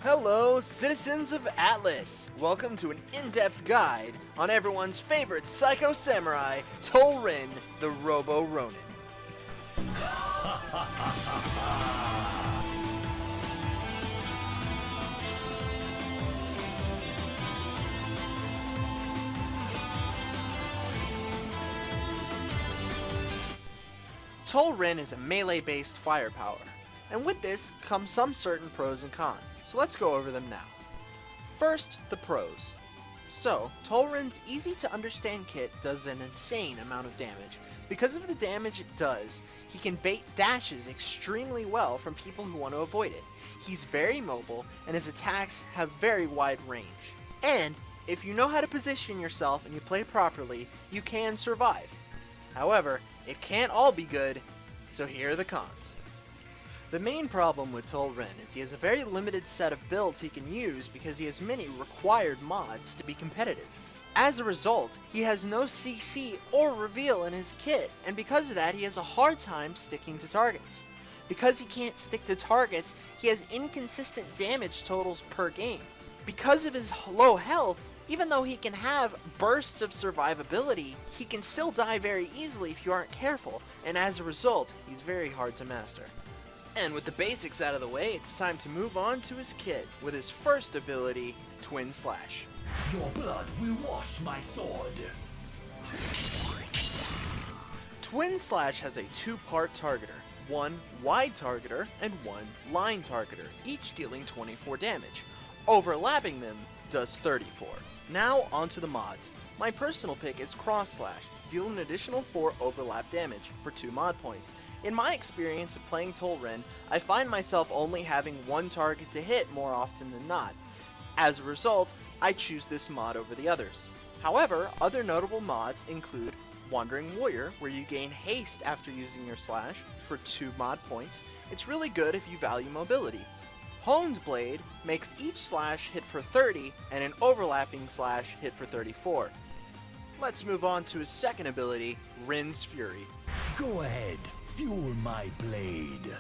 Hello, citizens of Atlas! Welcome to an in-depth guide on everyone's favorite psycho samurai, Tol-Ren, the Robo-Ronin. Tol-Ren is a melee-based firepower, and with this comes some certain pros and cons, so let's go over them now. First, the pros. So, Tol-Ren's easy-to-understand kit does an insane amount of damage. Because of the damage it does, he can bait dashes extremely well from people who want to avoid it. He's very mobile, and his attacks have very wide range. And, if you know how to position yourself and you play properly, you can survive. However, it can't all be good, so here are the cons. The main problem with Tol-Ren is he has a very limited set of builds he can use because he has many required mods to be competitive. As a result, he has no CC or reveal in his kit, and because of that he has a hard time sticking to targets. Because he can't stick to targets, he has inconsistent damage totals per game. Because of his low health, even though he can have bursts of survivability, he can still die very easily if you aren't careful, and as a result, he's very hard to master. And with the basics out of the way, it's time to move on to his kit with his first ability, Twin Slash. Your blood will wash my sword. Twin Slash has a two-part targeter, one wide targeter and one line targeter, each dealing 24 damage. Overlapping them does 34. Now onto the mods. My personal pick is Cross Slash, deal an additional 4 overlap damage for 2 mod points. In my experience of playing Tol-Ren, I find myself only having one target to hit more often than not. As a result, I choose this mod over the others. However, other notable mods include Wandering Warrior, where you gain haste after using your slash for 2 mod points. It's really good if you value mobility. Honed Blade makes each slash hit for 30 and an overlapping slash hit for 34. Let's move on to his second ability, Ren's Fury. Go ahead, fuel my blade.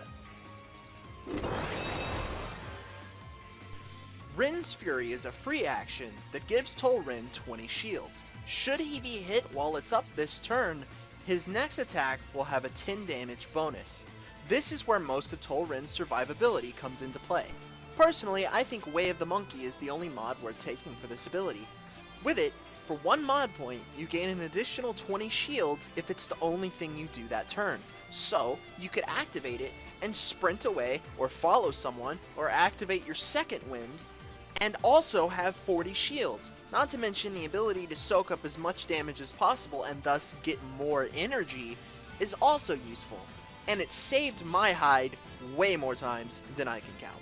Ren's Fury is a free action that gives Tol-Ren 20 shields. Should he be hit while it's up this turn, his next attack will have a 10 damage bonus. This is where most of Tol-Ren's survivability comes into play. Personally, I think Way of the Monkey is the only mod worth taking for this ability. With it, for 1 mod point, you gain an additional 20 shields if it's the only thing you do that turn. So, you could activate it and sprint away or follow someone or activate your second wind and also have 40 shields. Not to mention the ability to soak up as much damage as possible and thus get more energy is also useful. And it saved my hide way more times than I can count.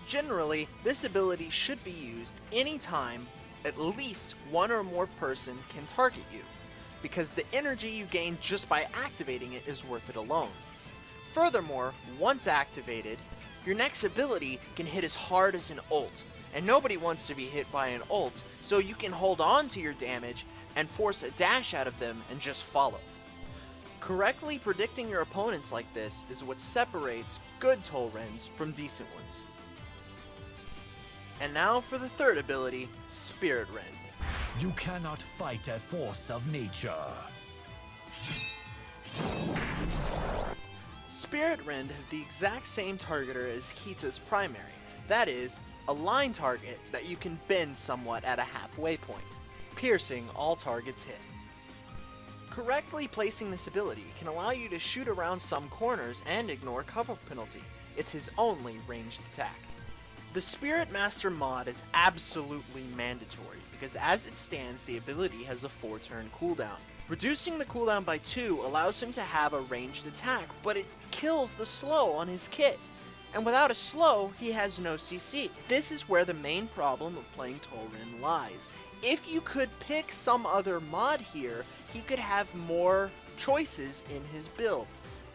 Generally, this ability should be used anytime at least one or more person can target you, because the energy you gain just by activating it is worth it alone. Furthermore, once activated, your next ability can hit as hard as an ult, and nobody wants to be hit by an ult, so you can hold on to your damage and force a dash out of them and just follow. Correctly predicting your opponents like this is what separates good Tol-Rens from decent ones. And now for the third ability, Spirit Rend. You cannot fight a force of nature. Spirit Rend has the exact same targeter as Kita's primary. That is, a line target that you can bend somewhat at a halfway point, piercing all targets hit. Correctly placing this ability can allow you to shoot around some corners and ignore cover penalty. It's his only ranged attack. The Spirit Master mod is absolutely mandatory because as it stands, the ability has a 4-turn cooldown. Reducing the cooldown by 2 allows him to have a ranged attack, but it kills the slow on his kit. And without a slow, he has no CC. This is where the main problem of playing Tol-Ren lies. If you could pick some other mod here, he could have more choices in his build.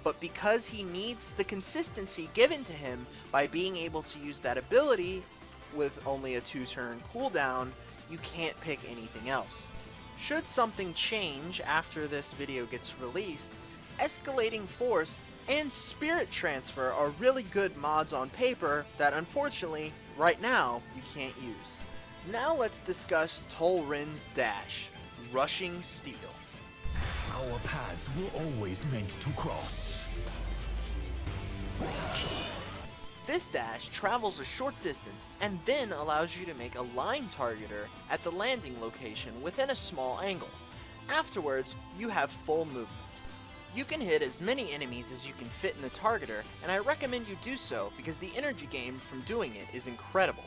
But because he needs the consistency given to him by being able to use that ability with only a 2-turn cooldown, you can't pick anything else. Should something change after this video gets released, Escalating Force and Spirit Transfer are really good mods on paper that unfortunately, right now, you can't use. Now let's discuss Tol-Ren's dash, Rushing Steel. Our paths were always meant to cross. This dash travels a short distance and then allows you to make a line targeter at the landing location within a small angle. Afterwards, you have full movement. You can hit as many enemies as you can fit in the targeter, and I recommend you do so because the energy gained from doing it is incredible.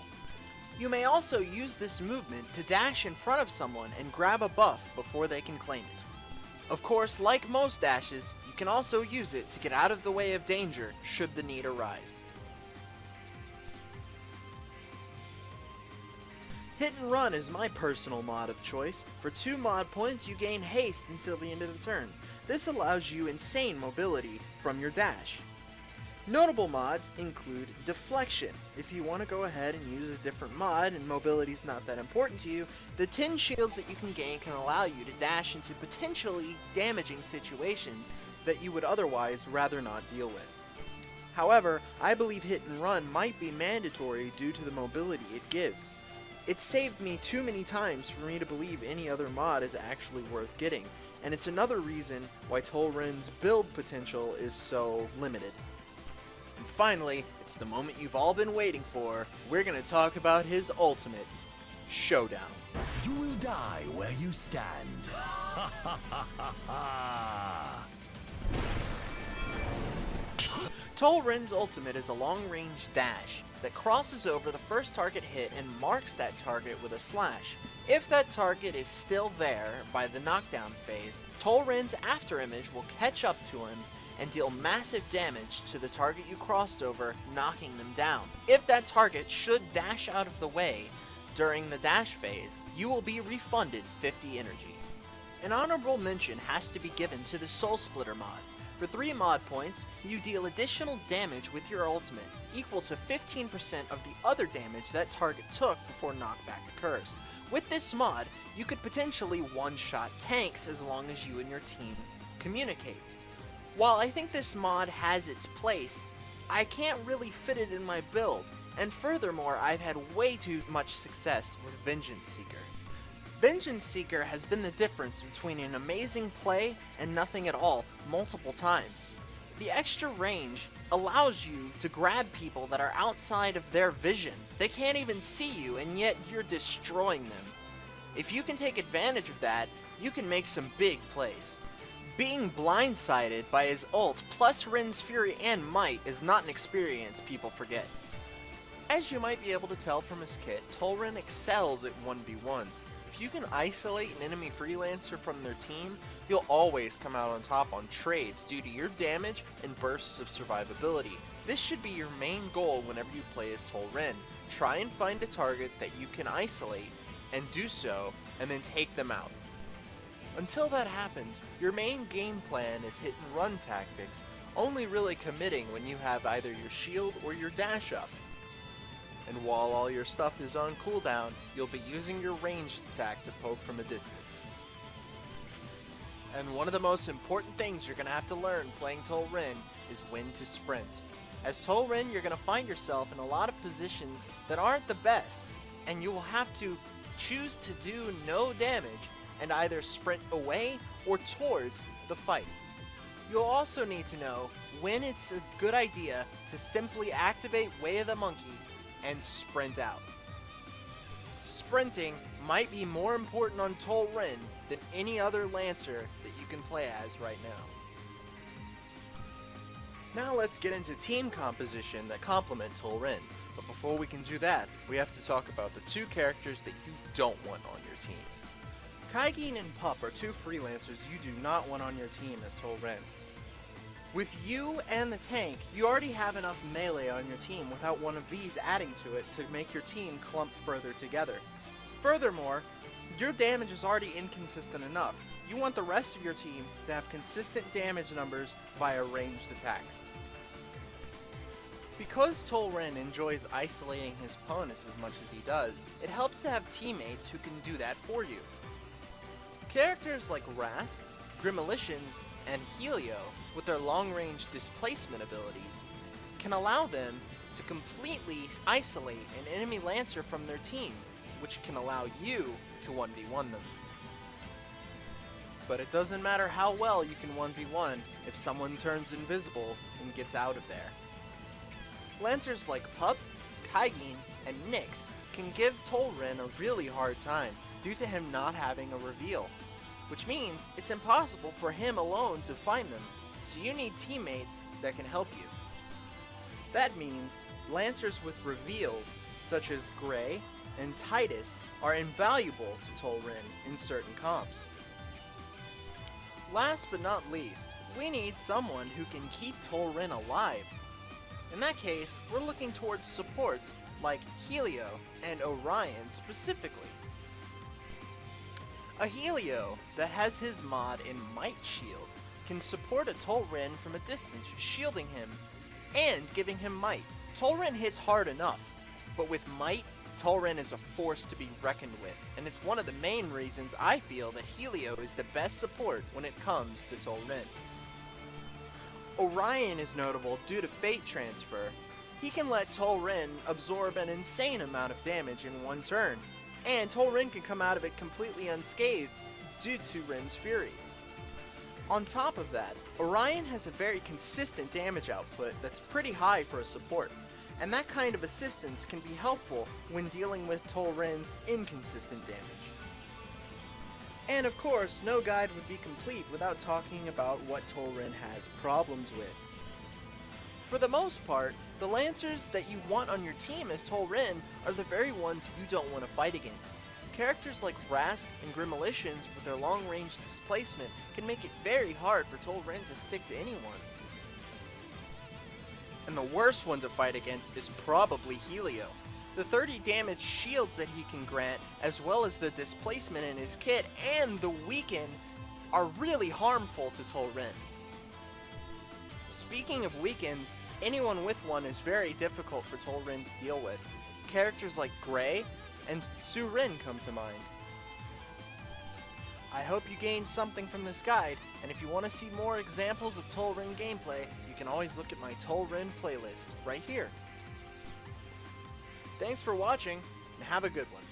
You may also use this movement to dash in front of someone and grab a buff before they can claim it. Of course, like most dashes, you can also use it to get out of the way of danger should the need arise. Hit and Run is my personal mod of choice. For 2 mod points, you gain haste until the end of the turn. This allows you insane mobility from your dash. Notable mods include Deflection. If you want to go ahead and use a different mod and mobility is not that important to you, the 10 shields that you can gain can allow you to dash into potentially damaging situations that you would otherwise rather not deal with. However, I believe Hit and Run might be mandatory due to the mobility it gives. It saved me too many times for me to believe any other mod is actually worth getting, and it's another reason why Tol-Ren's build potential is so limited. And finally, it's the moment you've all been waiting for. We're going to talk about his ultimate, Showdown. You will die where you stand. Ha ha ha ha ha! Tol-Ren's ultimate is a long-range dash that crosses over the first target hit and marks that target with a slash. If that target is still there by the knockdown phase, Tol-Ren's afterimage will catch up to him and deal massive damage to the target you crossed over, knocking them down. If that target should dash out of the way during the dash phase, you will be refunded 50 energy. An honorable mention has to be given to the Soul Splitter mod. For 3 mod points, you deal additional damage with your ultimate, equal to 15% of the other damage that target took before knockback occurs. With this mod, you could potentially one-shot tanks as long as you and your team communicate. While I think this mod has its place, I can't really fit it in my build, and furthermore, I've had way too much success with Vengeance Seeker. Vengeance Seeker has been the difference between an amazing play and nothing at all multiple times. The extra range allows you to grab people that are outside of their vision. They can't even see you, and yet you're destroying them. If you can take advantage of that, you can make some big plays. Being blindsided by his ult plus Ren's Fury and Might is not an experience people forget. As you might be able to tell from his kit, Tol-Ren excels at 1v1s. If you can isolate an enemy freelancer from their team, you'll always come out on top on trades due to your damage and bursts of survivability. This should be your main goal whenever you play as Tol-Ren. Try and find a target that you can isolate, and do so, and then take them out. Until that happens, your main game plan is hit and run tactics, only really committing when you have either your shield or your dash up. And while all your stuff is on cooldown, you'll be using your ranged attack to poke from a distance. And one of the most important things you're going to have to learn playing Tol-Ren is when to sprint. As Tol-Ren, you're going to find yourself in a lot of positions that aren't the best, and you will have to choose to do no damage and either sprint away or towards the fight. You'll also need to know when it's a good idea to simply activate Way of the Monkey and sprint out. Sprinting might be more important on Tol-Ren than any other Lancer that you can play as right now. Now let's get into team composition that complement Tol-Ren. But before we can do that, we have to talk about the 2 characters that you don't want on your team. Kaigin and Pup are 2 freelancers you do not want on your team as Tol-Ren. With you and the tank, you already have enough melee on your team without one of these adding to it to make your team clump further together. Furthermore, your damage is already inconsistent enough. You want the rest of your team to have consistent damage numbers via ranged attacks. Because Tol-Ren enjoys isolating his opponents as much as he does, it helps to have teammates who can do that for you. Characters like Rask, Grimolitions, and Helio, with their long-range displacement abilities, can allow them to completely isolate an enemy Lancer from their team, which can allow you to 1v1 them. But it doesn't matter how well you can 1v1 if someone turns invisible and gets out of there. Lancers like Pup, Kaigin, and Nyx can give Tol-Ren a really hard time due to him not having a reveal, which means it's impossible for him alone to find them, so you need teammates that can help you. That means Lancers with reveals such as Gray and Titus are invaluable to Tol-Ren in certain comps. Last but not least, we need someone who can keep Tol-Ren alive. In that case, we're looking towards supports like Helio and Orion specifically. A Helio that has his mod in Might Shields can support a Tol-Ren from a distance, shielding him and giving him Might. Tol-Ren hits hard enough, but with Might, Tol-Ren is a force to be reckoned with, and it's one of the main reasons I feel that Helio is the best support when it comes to Tol-Ren. Orion is notable due to Fate Transfer. He can let Tol-Ren absorb an insane amount of damage in one turn, and Tol-Ren can come out of it completely unscathed due to Ren's Fury. On top of that, Orion has a very consistent damage output that's pretty high for a support, and that kind of assistance can be helpful when dealing with Tol-Ren's inconsistent damage. And of course, no guide would be complete without talking about what Tol-Ren has problems with. For the most part, the Lancers that you want on your team as Tol-Ren are the very ones you don't want to fight against. Characters like Rasp and Grimolitions with their long-range displacement can make it very hard for Tol-Ren to stick to anyone. And the worst one to fight against is probably Helio. The 30 damage shields that he can grant, as well as the displacement in his kit and the weaken, are really harmful to Tol-Ren. Speaking of weakens, anyone with one is very difficult for Tol-Ren to deal with. Characters like Gray and Su-Ren come to mind. I hope you gained something from this guide, and if you want to see more examples of Tol-Ren gameplay, you can always look at my Tol-Ren playlist right here. Thanks for watching, and have a good one.